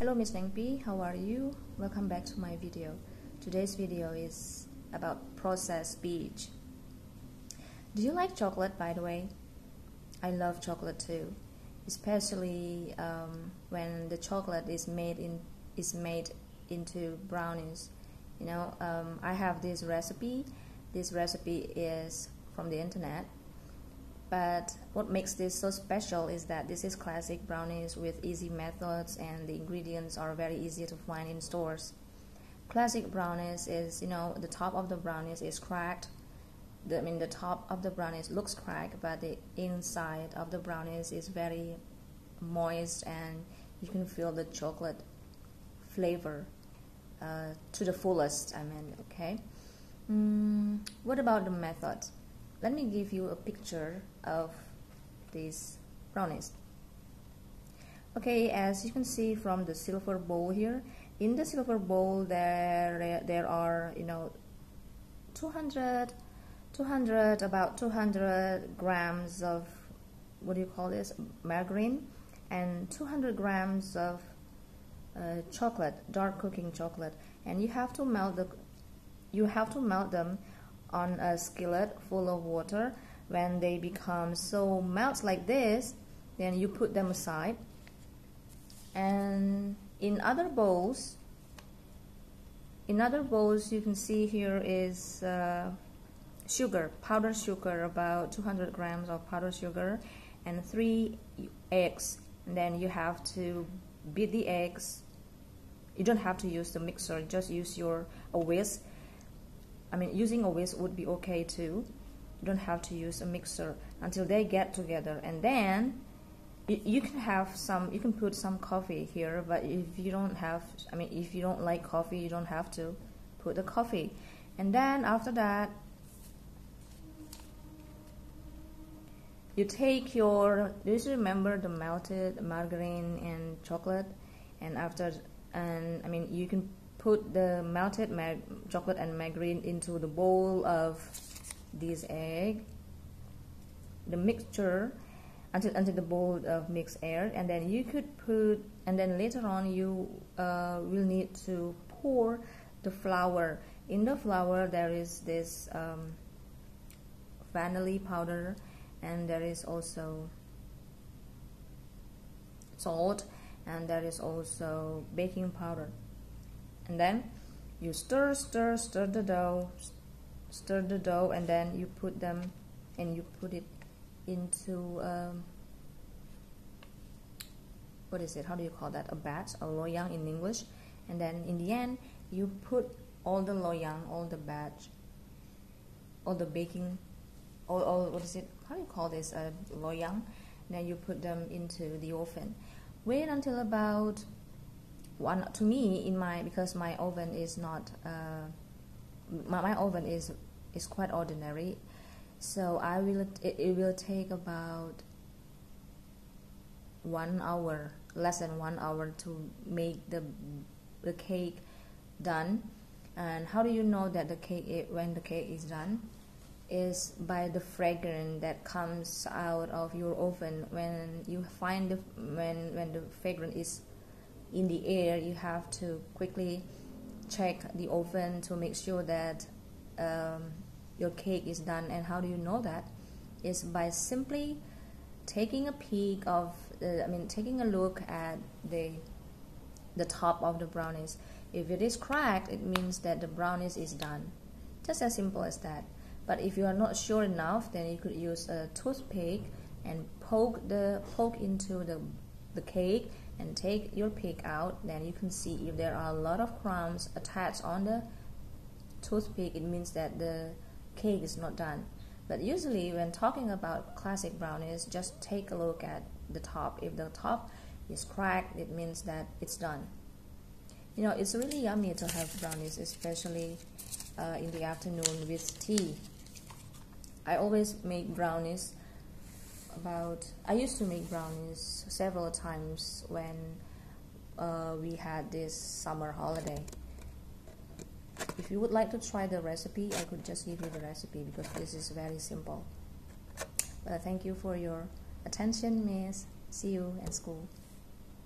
Hello Miss Nangpi, how are you? Welcome back to my video. Today's video is about processed speech. Do you like chocolate, by the way? I love chocolate too, especially when the chocolate is made into brownies. I have this recipe. This recipe is from the internet. But what makes this so special is that this is classic brownies with easy methods, and the ingredients are very easy to find in stores. Classic brownies is, the top of the brownies is cracked. The top of the brownies looks cracked, but the inside of the brownies is very moist, and you can feel the chocolate flavor to the fullest. Okay. What about the method? Let me give you a picture of these brownies. Okay, as you can see from the silver bowl here, in the silver bowl there are 200 grams of margarine, and 200 grams of chocolate, dark cooking chocolate, and you have to melt them on a skillet full of water. When they become so melt like this, then you put them aside. And in other bowls you can see here is sugar, powdered sugar, about 200 grams of powdered sugar, and 3 eggs. And then you have to beat the eggs. You don't have to use the mixer, just use a whisk. Using a whisk would be okay too. You don't have to use a mixer until they get together, and then you can put some coffee here. But if you don't like coffee, you don't have to put the coffee. And then after that, you take do you remember the melted margarine and chocolate? And you can put the melted chocolate and margarine into the bowl of this egg, the mixture, until the bowl of mixed air. And then later on you will need to pour the flour. In the flour there is this vanilla powder, and there is also salt, and there is also baking powder. And then you stir the dough, and then you put it into how do you call that, a batch, a loyang in English. And then in the end you put all the loyang, all the batch, all the baking, how do you call this, loyang. Then you put them into the oven. Wait until about because my oven is not my oven is quite ordinary, so it will take about 1 hour, less than 1 hour, to make the cake done. And how do you know that when the cake is done? Is by the fragrance that comes out of your oven. When you find when the fragrance is in the air, you have to quickly check the oven to make sure that your cake is done. And how do you know that? Is by simply taking a look at the top of the brownies. If it is cracked, it means that the brownies is done. Just as simple as that. But if you are not sure enough, then you could use a toothpick and poke into the cake and take your pick out. Then you can see if there are a lot of crumbs attached on the toothpick, it means that the cake is not done. But usually when talking about classic brownies, just take a look at the top. If the top is cracked, it means that it's done. It's really yummy to have brownies, especially in the afternoon with tea. I always make brownies. I used to make brownies several times when we had this summer holiday. If you would like to try the recipe, I could just give you the recipe, because this is very simple. But thank you for your attention, miss. See you in school.